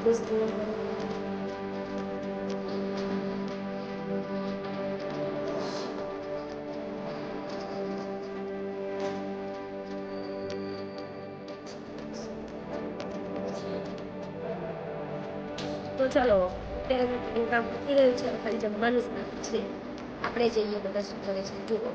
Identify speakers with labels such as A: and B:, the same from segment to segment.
A: તો ચાલો અત્યારે કામ પતી રહ્યું છે, ખાલી જમવાનું છે. આપણે જઈએ બધા શું કરે છે જુઓ.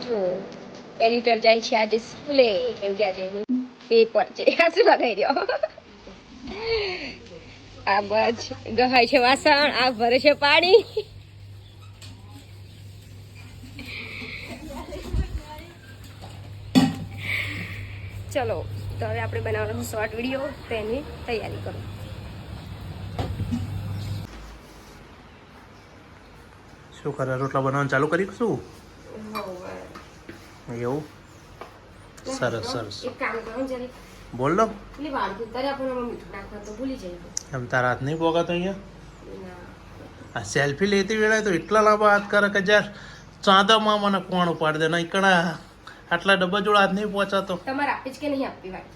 A: જો એડિટર જાય છે આજે સ્કૂલે, એવું આજે પેપર છે. આ શું લગાવી રહ્યો? આ બસ ગહાય છે વાસણ, આ ભરે છે પાણી. ચલો તો હવે આપણે બનાવવાનો શોર્ટ વિડીયો, તેની તૈયારી કરો.
B: શું કરે? રોટલા બનાવવાનું ચાલુ કરી શું? એવું સરસ સરસ.
A: એક કામ કરો જરી
B: બોલ લો.
A: પેલી વાળતું તારે આપણને મીઠું નાખવા તો ભૂલી જાય.
B: એમ તારા હાથ નહીં પોગાતો અહીંયા? આ સેલ્ફી લેતી વેળાએ તો એટલા લાંબા હાથ કરે કે જ્યાં ચાંદામાં મને કોણ ઉપાડી દે. નહીં કણા આટલા ડબ્બા જોડે હાથ નહીં પહોંચાતો.
A: તમારે આપી જ કે નહીં આપવી વાત?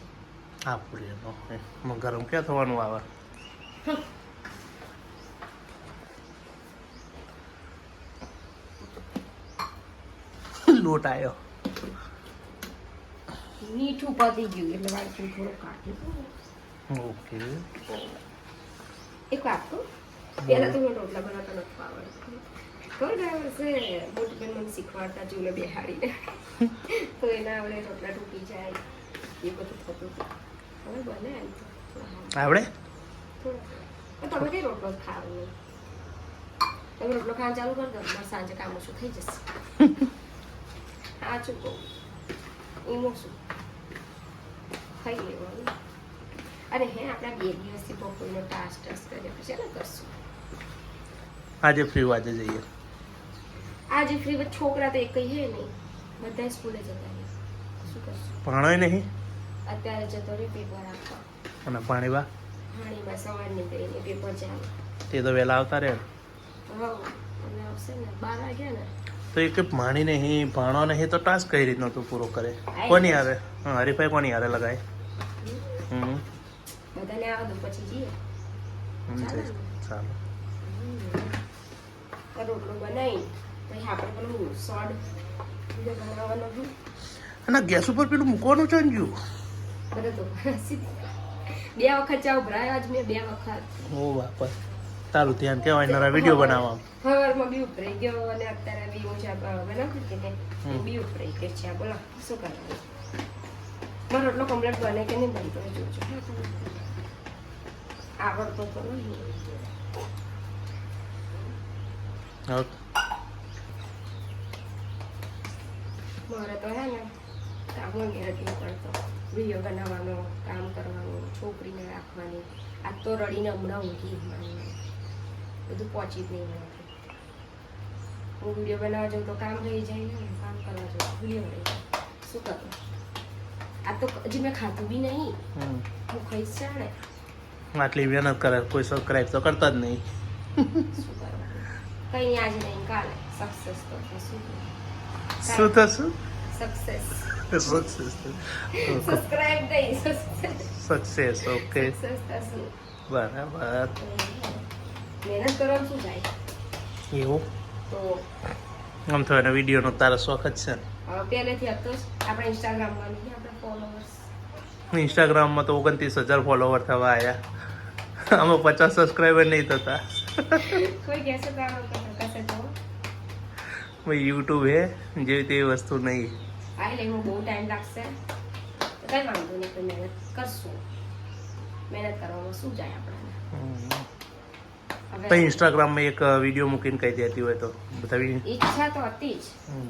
B: આપું એનો ગરમ ક્યાં થવાનું આવે? લોટ આવ્યો.
A: મીઠું પતી ગયું એટલે વાળતું થોડું કાઢ્યું.
B: ઓકે.
A: એક વાત કહું, પહેલા તો મને રોટલા બનાવતા નથી આવડતું. ખબર ગયા વર્ષે મોટી બેન મને શીખવાડતા ચૂલે બેહાડીને, તો એના આવડે રોટલા તૂટી જાય એ બધું થતું હતું. હવે બને એમ તો
B: આવડે?
A: તમે કઈ રોટલો જ ખાવાનું? તમે રોટલો ખાવાનું ચાલુ કરી દો, મારે સાંજે કામ ઓછું થઈ જશે. સાચું કહું, એમાં શું ખાઈ લેવાનું. અરે હે આપણા 2 દિવસથી બપોરનો ટાસ્ક કર્યો છે ને, કરશું
B: આજે ફ્રી આજે જઈએ.
A: આજે ફ્રી છોકરા તો એક હે નહીં, બધા સ્કૂલે જતા રહે. શું કરશું?
B: ભણાય નહીં
A: અત્યારે જતો રહ્યો પેપર આપવા.
B: અને પાણીવા
A: પાણીમાં સવારની કરીને પેપર ચાલે.
B: તે તો વહેલા આવતા રહે.
A: હા અને આવશે ને 12 વાગ્યા ને.
B: તો એક પાણી નહીં ભાણો નહીં તો ટાસ્ક કઈ રીતનો તું પૂરો કરે? કોની હારે હરીફાઈ કોની હારે લગાય?
A: બધાને આવા દો પછી જઈએ.
B: ચાલો
A: રોટલો બનાવી પછી આપણે પેલું સોડ બનાવવાનો.
B: અને ગેસ ઉપર પેલું મૂકવાનું છે ને?
A: બરાબર તો 2 વખત ચા ઉભરાય. આજ મેં 2 વખત.
B: ઓ બાપા, તારું ધ્યાન કેવાય નરા વિડીયો બનાવવા.
A: હવારમાં બી ઉભરાઈ ગયો અને અત્યારે બી હું ચા બનાવતી હતી ને બી ઉભરાઈ ગયો છે. બોલો શું કરવાનું? મારો રોટલો કમ્પ્લીટ બને કે નહીં બનતો જોજો. આવડતો તો નહીં. મારે તો હે ને કામ મેળવી પડતો, વિડીયો બનાવવાનો, કામ કરવાનું, છોકરીને રાખવાની. આજ તો રડીને હમણાં ઊંઘી બધું પહોંચી જ નહીં મળતું. હું વિડીયો બનાવવા જાઉં તો કામ રહી જાય ને, કામ કરવા જાઉં વિડીયો રહી જાય. શું કરું? આ તો હજી મેં ખાધું બી નહીં, હું ખાઈશ છે ને.
B: આટલી મહેનત કરે કોઈ સબસ્ક્રાઇબ તો કરતા જ નહીં.
A: શું કરવાનું? કંઈ આજ નહીં કાલે સક્સેસ તો થશું.
B: શું થશું?
A: સક્સેસ.
B: સક્સેસ.
A: સબસ્ક્રાઇબ નહીં,
B: સક્સેસ. ઓકે
A: સક્સેસ થશું.
B: બરાબર.
A: મહેનત કરવાનું શું જાય?
B: એવું
A: તો
B: આમ તો એના વિડીયોનો તારો શોખ જ છે ને?
A: પહેલેથી હતો જ. આપણે ઇન્સ્ટાગ્રામમાં નહીં આપણા ફોલોવર્સ.
B: ઇન્સ્ટાગ્રામમાં તો 29,000 ફોલોવર થવા આવ્યા. આમાં 50 સબસ્ક્રાઈબર નહીં થતા.
A: કોઈ કહેશે તો કહેશે તો
B: ભાઈ યુટ્યુબ હે જેવી તેવી વસ્તુ નહીં.
A: આ એટલે એમાં બહુ ટાઈમ લાગશે તો કંઈ વાંધો નહીં, તો મહેનત કરશું. મહેનત કરવામાં શું જાય આપણને?
B: તો ઇન્સ્ટાગ્રામમાં એક વિડીયો મૂકીને કહી દેતી હોય તો બધા
A: ઈચ્છા તો હતી જ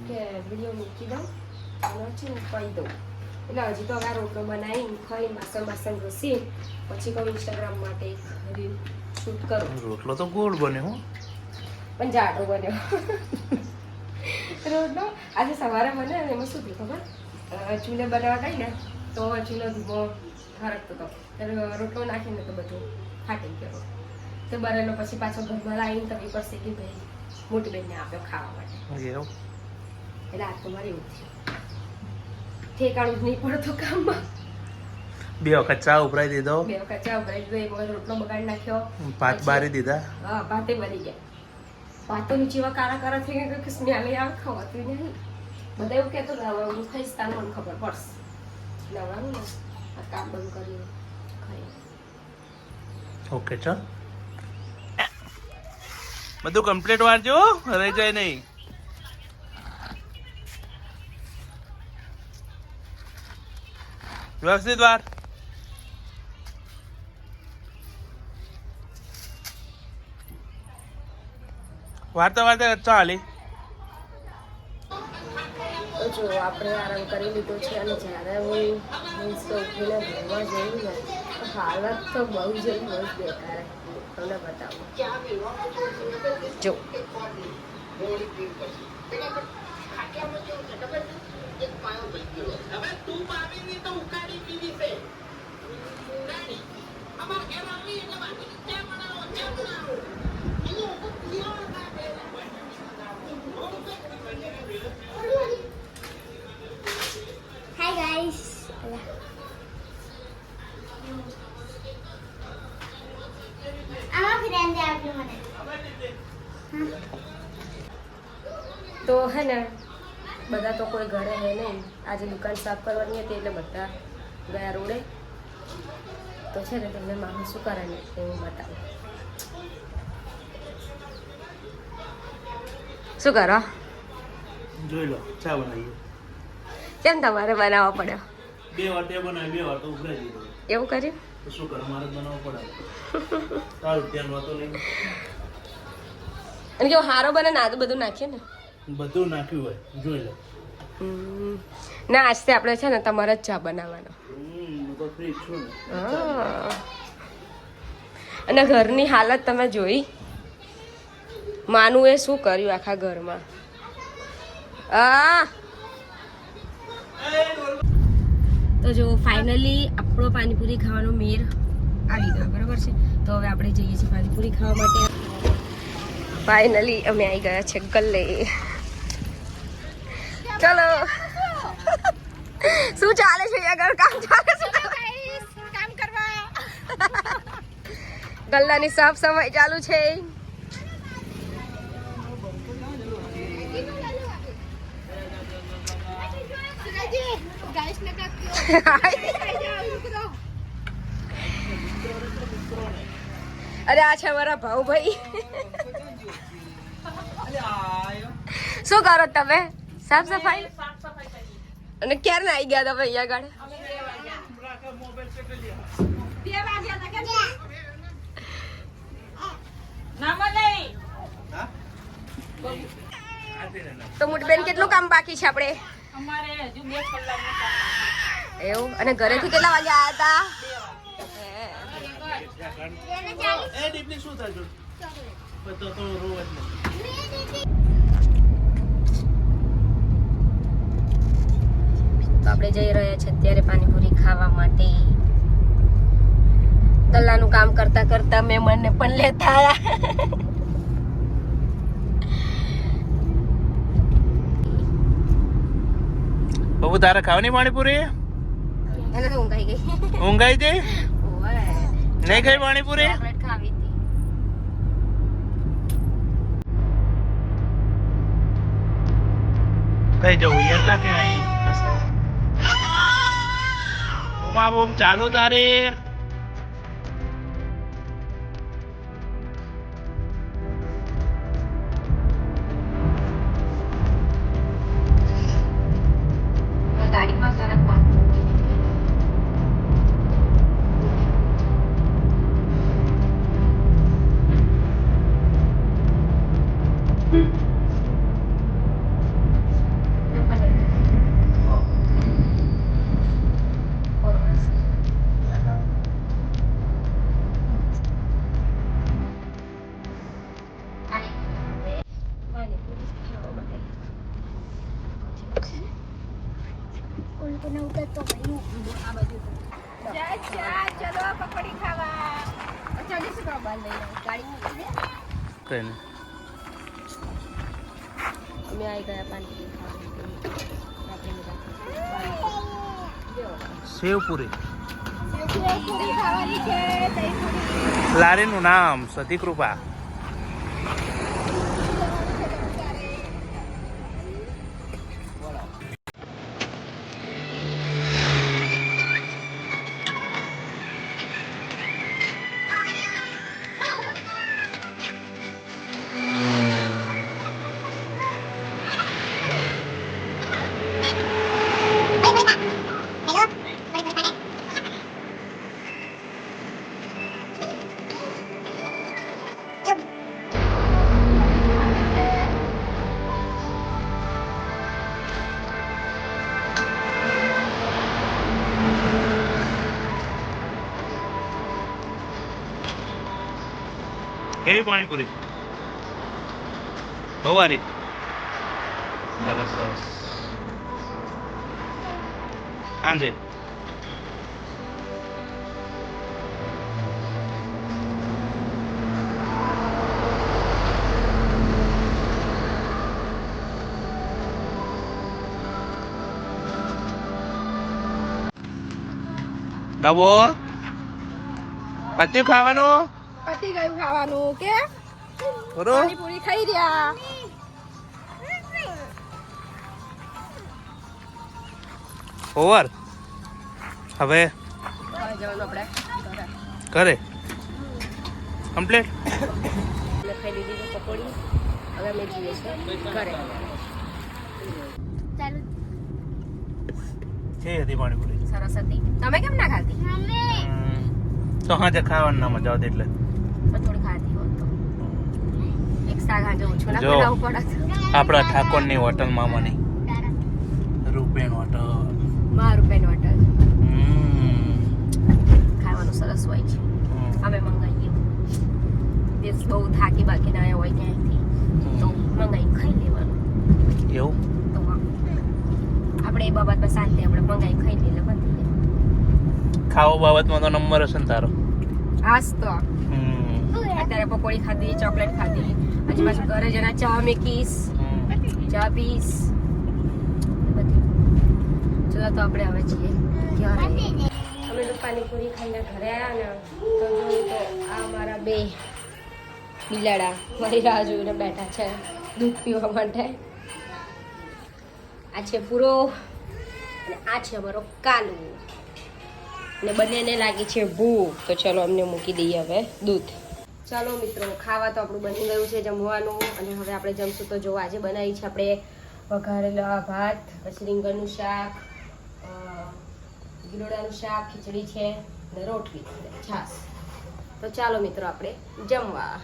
A: કે વિડીયો મૂકી દઉં અને છે ને કહી દઉં. એટલે હજી તો હવે રોટલો બનાવીને ખાઈ વાસણ ઘસી પછી કહું ઇન્સ્ટાગ્રામ માટે રીલ શૂટ કરું.
B: રોટલો તો ગોળ બન્યો હો,
A: પણ જાડો બન્યો. રોટલો આજે સવારે બને એમાં શું થયું ખબર? ચૂલે બનાવવા ગઈ ને તો ચૂલો ધીમો હરકતો હતો, ત્યારે રોટલો નાખીને તો બધું ફાટી ગયો. તો બરેલો પછી પાછો ઘરમાં લાવીને તમે પડશે કે ભાઈ મોટી બેનને આપ્યો ખાવા માટે.
B: એવું
A: એટલે આ તો મારે એવું થયું ઠેકાણું જ નહીં પડતું કામમાં.
B: 2 વખત ચા ઉભરાઈ દીધો,
A: 2 વખત ચા ઉભરાઈ દીધો, એક વખત રોટલો બગાડી નાખ્યો,
B: ભાત બારી દીધા.
A: હા ભાતે બની ગયા. ભાતો નીચે એવા કારા થઈ ગયા કે સ્મેલ આવે ખવાતું નહીં. બધા એવું કહેતો કે હવે હું ખાઈશ તાને મને ખબર પડશે. નવડાવું ને આ કામ બંધ કરીને ખાઈ.
B: ઓકે ચાલ, બધું કમ્પ્લીટ વાંચજો, રહી જાય નહીં. વ્યવસ્થિત વાર. વાર્તા વાર્તા ચાલી.
A: તો જો આપણે આરામ કરી લીધો છે અને જ્યારે હું મીન્સ તો ઉઠીને ભણવા જઈ ને તો હાલત તો બહુ જ મસ્ત બેકાર. તમને બતાવું જો
C: Hi guys. આમાં ફ્રેન્ડ આપ્યું મને.
A: તો હે ને બધા તો કોઈ ઘરે હે નહીં. આજે દુકાન સાફ કરવાની હતી એટલે બધા ગયા રોડે. તો છે ને તમને મામા શું કરે ને એ હું બતાવું. શું કરો?
B: જોઈ લો, ચા બનાવીએ.
A: કેમ તમારે બનાવવો પડ્યો?
B: 2 વાર તે બનાવી, 2 વાર તો ઉભરાઈ દીધો.
A: એવું કર્યું?
B: તો શું કરું, મારે જ બનાવવું પડે. તારું ધ્યાન હોતું નહીં.
A: અને કેવું હારો બને ને આદુ બધું નાખીએ ને
B: બધું નાખ્યું હોય, જોઈ લો.
A: ના આજથી આપણે છે ને તમારે જ ચા બનાવવાનો.
B: હું તો ફ્રી છું ને.
A: હા. અને ઘરની હાલત તમે જોઈ, માનું એ શું કર્યું આખા ઘરમાં. તો જો ફાઇનલી આપણો પાણીપુરી ખાવાનો મેર આવી ગયો, બરાબર છે. તો હવે આપણે જઈએ છીએ પાણીપુરી ખાવા માટે. ફાઇનલી અમે આવી ગયા છે ગલ્લે. ચલો. શું ચાલે છે આગળ? કામ ચાલે છે, કામ કરવા. ગલ્લાની સાફ સફાઈ ચાલુ છે. અરે આ છે મારા ભાઉ ભાઈ. શું કરો તમે? સાફ સફાઈ? અને ક્યારે આવી ગયા તમે અહીંયા આગળ? તો મોટી બેન કેટલું કામ બાકી છે આપણે? એવું? અને ઘરેથી કેટલા વાગે આવ્યા હતા?
B: એ ડીપલી શું થાય છે? તો રોવ જ નહીં.
A: તો આપણે જઈ રહ્યા છીએ અત્યારે પાણીપુરી ખાવા માટે. ગલ્લાનું કામ કરતા કરતા મહેમાનને પણ લેતા આવ્યા.
B: બબુ તારે ખાવાની પાણીપુરી?
A: એને તો ઊંઘાઈ ગઈ.
B: ઊંઘાઈ જઈ?
A: ઓય.
B: નહીં ખાઈ પાણીપુરી?
A: ચોકલેટ ખાવી હતી.
B: કઈ જવું યાર? ક્યાં બૂમ ચાલુ તારે?
A: ગાડીમાં સરક પણ
C: ઉલટું ન ઉતરતો ભાઈ.
A: ચલો પકોડી ખાવા. ચાલીસ રૂપિયા બાર લઈને ગાડી મૂકી દે.
B: કઈ નહીં.
A: અમે આવી ગયા પાણીપુરી ખાવા. આપણે બધા
B: સેવપુરી.
C: પૂરી ખાવાની છે દહીં પૂરી.
B: લારીનું નામ સતી કૃપા. કેવી પાણીપુરી? બહુ સારી. સરસ સરસ. આંજે બાબો પત્યું ખાવાનું
A: પતી ગયું ખાવાનું કે
B: બરો
A: પાણીપુરી ખાઈ રહ્યા.
B: ઓવર. હવે
A: જવાનું આપણે
B: કરે કમ્પ્લીટ.
A: અમે ખાઈ લીધી છે પકોડી. હવે અમે જઈએ છીએ ઘરે.
C: ચાલો
B: છે હતી પાણીપુરી.
A: સરસ હતી. તમે કેમ ના ખાતી?
C: મમ્મી
B: તો હાજે ખાવાનું ના મજા આવતી એટલે
A: પણ થોડી ખાતી હોત તો. એક શાક હાજે ઓછું ના
B: જો.
A: બનાવવું પડે.
B: આપણા ઠાકોરની હોટલ મામાની રૂપેણ હોટલ.
A: મારું પેન હોટલ ખાવાનું સરસ હોય છે. અમે મંગાવીએ. દિવસ બહુ થાકી બાકી ના હોય ક્યાંયથી તો મંગાવી ખાઈ લેવાનું.
B: એવું
A: તો આપણે એ બાબતમાં શાંતિ. આપણે મંગાવી ખાઈ લઈએ એટલે પતી જાય.
B: ખાવા બાબતમાં તો નંબર હશે ને તારો.
A: આજ તો અત્યારે પકોડી ખાધી, ચોકલેટ ખાધી, હજી પાછું ઘરે જણા ચા મેકીશ, ચા પીશ બધી. જો તો આપણે હવે છીએ ઘરે. અમે તો પાણીપુરી ખાઈને ઘરે આવ્યા ને તો જોયું તો આ મારા બે બિલાડા મારી રાહ જોઈને બેઠા છે દૂધ પીવા માટે. આ છે પૂરો અને આ છે અમારો કાલુ. ને બંનેને લાગી છે ભૂખ તો ચલો અમને મૂકી દઈએ હવે દૂધ. ચાલો મિત્રો, ખાવા તો આપણું બની ગયું છે જમવાનું. અને હવે આપણે જમશું. તો જો આજે બનાવી છે આપણે વઘારેલા ભાત, પછી રીંગણનું શાક, ગીલોડાનું શાક, ખીચડી છે અને રોટલી અને છાશ. તો ચાલો મિત્રો આપણે જમવા.